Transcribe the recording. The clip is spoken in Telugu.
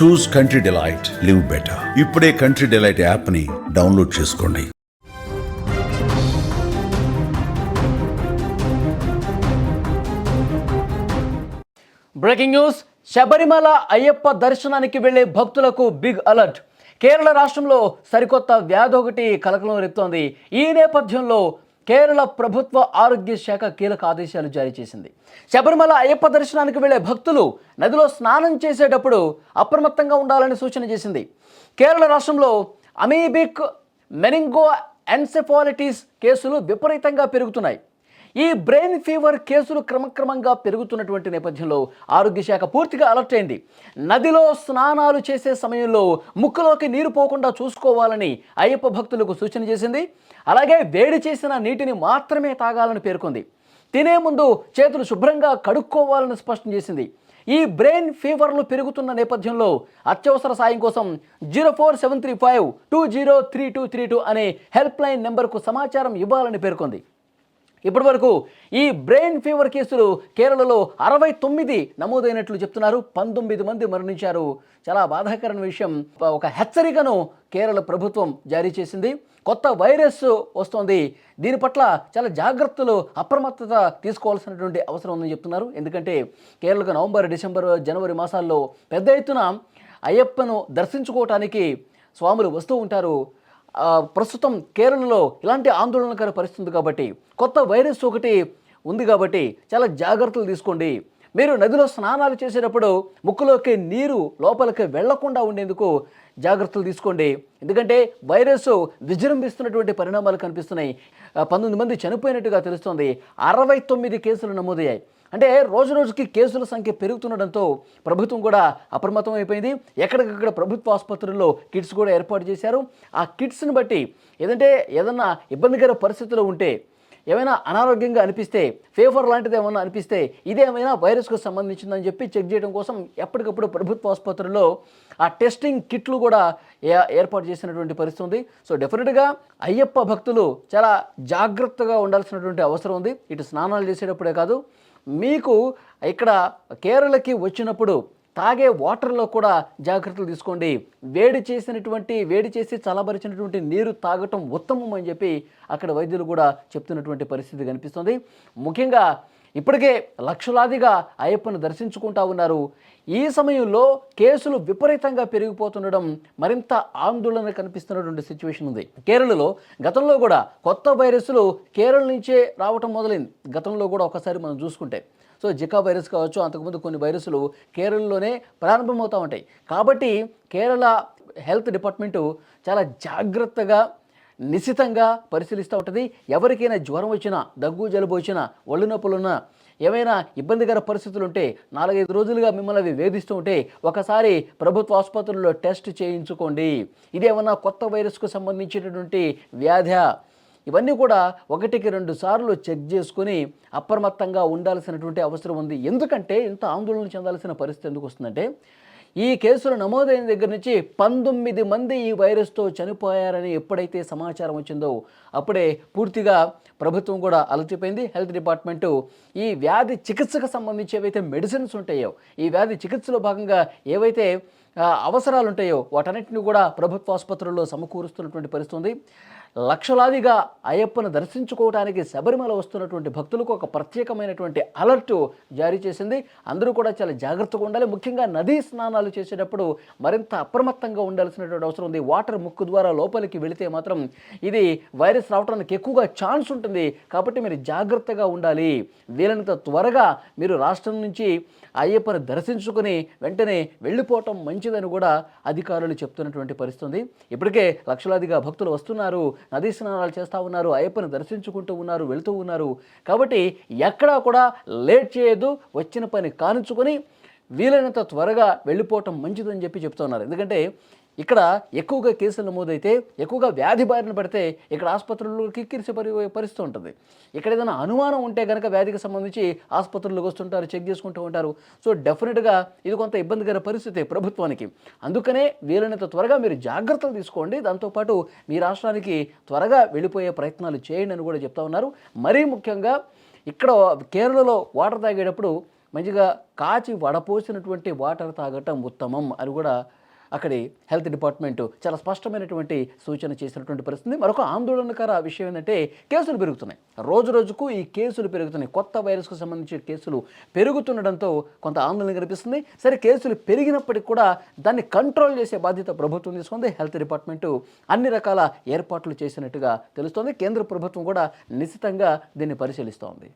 చూస్ కంట్రీ డిలైట్, లివ్ బెటర్. ఇప్పుడే కంట్రీ డిలైట్ యాప్ని డౌన్లోడ్ చేసుకోండి. Breaking news. శబరిమల అయ్యప్ప దర్శనానికి వెళ్లే భక్తులకు బిగ్ అలర్ట్. కేరళ రాష్ట్రంలో సరికొత్త వ్యాధి ఒకటి కలకలం రేపుతోంది. ఈ నేపథ్యంలో కేరళ ప్రభుత్వ ఆరోగ్య శాఖ కీలక ఆదేశాలు జారీ చేసింది. శబరిమల అయ్యప్ప దర్శనానికి వెళ్లే భక్తులు నదిలో స్నానం చేసేటప్పుడు అప్రమత్తంగా ఉండాలని సూచన చేసింది. కేరళ రాష్ట్రంలో అమీబిక్ మెనింగో ఎన్సెఫాలిటిస్ కేసులు విపరీతంగా పెరుగుతున్నాయి. ఈ బ్రెయిన్ ఫీవర్ కేసులు క్రమక్రమంగా పెరుగుతున్నటువంటి నేపథ్యంలో ఆరోగ్య శాఖ పూర్తిగా అలర్ట్ అయింది. నదిలో స్నానాలు చేసే సమయంలో ముక్కులోకి నీరు పోకుండా చూసుకోవాలని అయ్యప్ప భక్తులకు సూచన చేసింది. అలాగే వేడి చేసిన నీటిని మాత్రమే తాగాలని పేర్కొంది. తినే ముందు చేతులు శుభ్రంగా కడుక్కోవాలని స్పష్టం చేసింది. ఈ బ్రెయిన్ ఫీవర్లు పెరుగుతున్న నేపథ్యంలో అత్యవసర సాయం కోసం 04735203232 అనే హెల్ప్ లైన్ నెంబర్కు సమాచారం ఇవ్వాలని పేర్కొంది. ఇప్పటి వరకు ఈ బ్రెయిన్ ఫీవర్ కేసులు కేరళలో 69 నమోదైనట్లు చెప్తున్నారు. 19 మంది మరణించారు. చాలా బాధాకరమైన విషయం. ఒక హెచ్చరికను కేరళ ప్రభుత్వం జారీ చేసింది. కొత్త వైరస్ వస్తోంది, దీని పట్ల చాలా జాగ్రత్తలు, అప్రమత్తత తీసుకోవాల్సినటువంటి అవసరం ఉందని చెప్తున్నారు. ఎందుకంటే కేరళకు నవంబర్, డిసెంబర్, జనవరి మాసాల్లో పెద్ద ఎత్తున అయ్యప్పను దర్శించుకోవటానికి స్వాములు వస్తూ ఉంటారు. ప్రస్తుతం కేరళలో ఇలాంటి ఆందోళనకర పరిస్థితి కాబట్టి, కొత్త వైరస్ ఒకటి ఉంది కాబట్టి చాలా జాగ్రత్తలు తీసుకోండి. మీరు నదిలో స్నానాలు చేసేటప్పుడు ముక్కులోకి నీరు లోపలికి వెళ్లకుండా ఉండేందుకు జాగ్రత్తలు తీసుకోండి. ఎందుకంటే వైరస్ విజృంభిస్తున్నటువంటి పరిణామాలు కనిపిస్తున్నాయి. 19 మంది చనిపోయినట్టుగా తెలుస్తోంది. 69 కేసులు నమోదయ్యాయి. అంటే రోజు రోజుకి కేసుల సంఖ్య పెరుగుతుండడంతో ప్రభుత్వం కూడా అప్రమత్తం అయిపోయింది. ఎక్కడికక్కడ ప్రభుత్వ ఆసుపత్రుల్లో కిట్స్ కూడా ఏర్పాటు చేశారు. ఆ కిట్స్ని బట్టి ఏదన్నా ఇబ్బందికర పరిస్థితులు ఉంటే, ఏమైనా అనారోగ్యంగా అనిపిస్తే, ఫీవర్ లాంటిది ఏమైనా అనిపిస్తే ఇదేమైనా వైరస్కు సంబంధించిందని చెప్పి చెక్ చేయడం కోసం ఎప్పటికప్పుడు ప్రభుత్వ ఆసుపత్రుల్లో ఆ టెస్టింగ్ కిట్లు కూడా ఏర్పాటు చేసినటువంటి పరిస్థితి ఉంది. సో డెఫినెట్గా అయ్యప్ప భక్తులు చాలా జాగ్రత్తగా ఉండాల్సినటువంటి అవసరం ఉంది. ఇటు స్నానాలు చేసేటప్పుడే కాదు, మీకు ఇక్కడ కేరళకి వచ్చినప్పుడు తాగే వాటర్లో కూడా జాగ్రత్తలు తీసుకోండి. వేడి చేసి చల్లబరిచినటువంటి నీరు తాగటం ఉత్తమం అని చెప్పి అక్కడ వైద్యులు కూడా చెప్తున్నటువంటి పరిస్థితి కనిపిస్తుంది. ముఖ్యంగా ఇప్పటికే లక్షలాదిగా అయ్యప్పను దర్శించుకుంటా ఉన్నారు. ఈ సమయంలో కేసులు విపరీతంగా పెరిగిపోతుండడం మరింత ఆందోళన కనిపిస్తున్నటువంటి సిచ్యువేషన్ ఉంది. కేరళలో గతంలో కూడా కొత్త వైరస్లు కేరళ నుంచే రావటం మొదలైంది. గతంలో కూడా ఒకసారి మనం చూసుకుంటే, సో జికా వైరస్ కావచ్చు, అంతకుముందు కొన్ని వైరస్లు కేరళలోనే ప్రారంభమవుతూ ఉంటాయి. కాబట్టి కేరళ హెల్త్ డిపార్ట్మెంటు చాలా జాగ్రత్తగా, నిశితంగా పరిశీలిస్తూ ఉంటుంది. ఎవరికైనా జ్వరం వచ్చినా, దగ్గు జలుబు వచ్చినా, ఒళ్ళు నొప్పులున్నా, ఏమైనా ఇబ్బందికర పరిస్థితులు ఉంటే, 4-5 రోజులుగా మిమ్మల్ని అవి వేధిస్తూ ఉంటే ఒకసారి ప్రభుత్వ ఆసుపత్రుల్లో టెస్ట్ చేయించుకోండి. ఇదేమన్నా కొత్త వైరస్కు సంబంధించినటువంటి వ్యాధి, ఇవన్నీ కూడా 1-2 సార్లు చెక్ చేసుకుని అప్రమత్తంగా ఉండాల్సినటువంటి అవసరం ఉంది. ఎందుకంటే ఇంత ఆందోళన చెందాల్సిన పరిస్థితి ఎందుకు వస్తుందంటే, ఈ కేసులు నమోదైన దగ్గర నుంచి 19 మంది ఈ వైరస్తో చనిపోయారని ఎప్పుడైతే సమాచారం వచ్చిందో అప్పుడే పూర్తిగా ప్రభుత్వం కూడా అలసిపోయింది. హెల్త్ డిపార్ట్మెంటు ఈ వ్యాధి చికిత్సకు సంబంధించి ఏవైతే మెడిసిన్స్ ఉంటాయో, ఈ వ్యాధి చికిత్సలో భాగంగా ఏవైతే అవసరాలు ఉంటాయో వాటన్నిటిని కూడా ప్రభుత్వ ఆసుపత్రుల్లో సమకూరుస్తున్నటువంటి పరిస్థితి ఉంది. లక్షలాదిగా అయ్యప్పను దర్శించుకోవడానికి శబరిమల వస్తున్నటువంటి భక్తులకు ఒక ప్రత్యేకమైనటువంటి అలర్టు జారీ చేసింది. అందరూ కూడా చాలా జాగ్రత్తగా ఉండాలి. ముఖ్యంగా నదీ స్నానాలు చేసేటప్పుడు మరింత అప్రమత్తంగా ఉండాల్సినటువంటి అవసరం ఉంది. వాటర్ ముక్కు ద్వారా లోపలికి వెళితే మాత్రం ఇది వైరస్ రావడానికి ఎక్కువగా ఛాన్స్ ఉంటుంది. కాబట్టి మీరు జాగ్రత్తగా ఉండాలి. వీలైనంత త్వరగా మీరు రాష్ట్రం నుంచి అయ్యప్పను దర్శించుకుని వెంటనే వెళ్ళిపోవటం మంచిదని కూడా అధికారులు చెప్తున్నటువంటి పరిస్థితి. ఇప్పటికే లక్షలాదిగా భక్తులు వస్తున్నారు, నదీ స్నానాలు చేస్తూ ఉన్నారు, అయ్యప్పను దర్శించుకుంటూ ఉన్నారు, వెళుతూ ఉన్నారు. కాబట్టి ఎక్కడా కూడా లేట్ చేయొద్దు, వచ్చిన పని కానించుకొని వీలైనంత త్వరగా వెళ్ళిపోవటం మంచిదని చెప్పి చెప్తున్నారు. ఎందుకంటే ఇక్కడ ఎక్కువగా కేసులు నమోదైతే, ఎక్కువగా వ్యాధి బారిన పడితే ఇక్కడ ఆసుపత్రుల్లో కిక్కిరిసి పరిస్థితి ఉంటుంది. ఇక్కడ ఏదైనా అనుమానం ఉంటే కనుక వ్యాధికి సంబంధించి ఆసుపత్రులకు వస్తుంటారు, చెక్ చేసుకుంటూ ఉంటారు. సో డెఫినెట్గా ఇది కొంత ఇబ్బందికర పరిస్థితి ప్రభుత్వానికి. అందుకనే వీలైనంత త్వరగా మీరు జాగ్రత్తలు తీసుకోండి. దాంతోపాటు మీ రాష్ట్రానికి త్వరగా వెళ్ళిపోయే ప్రయత్నాలు చేయండి అని కూడా చెప్తా ఉన్నారు. మరీ ముఖ్యంగా ఇక్కడ కేరళలో వాటర్ తాగేటప్పుడు మంచిగా కాచి వడపోసినటువంటి వాటర్ తాగటం ఉత్తమం అని కూడా అక్కడి హెల్త్ డిపార్ట్మెంట్ చాలా స్పష్టమైనటువంటి సూచన చేసినటువంటి పరిస్థితి. మరొక ఆందోళనకర విషయం ఏంటంటే కేసులు పెరుగుతున్నాయి. రోజు రోజుకు ఈ కేసులు పెరుగుతున్నాయి. కొత్త వైరస్కు సంబంధించిన కేసులు పెరుగుతుండడంతో కొంత ఆందోళన కనిపిస్తుంది. సరే, కేసులు పెరిగినప్పటికీ కూడా దాన్ని కంట్రోల్ చేసే బాధ్యత ప్రభుత్వం తీసుకుంది. హెల్త్ డిపార్ట్మెంట్ అన్ని రకాల ఏర్పాట్లు చేసినట్టుగా తెలుస్తోంది. కేంద్ర ప్రభుత్వం కూడా నిశితంగా దీన్ని పరిశీలిస్తోంది.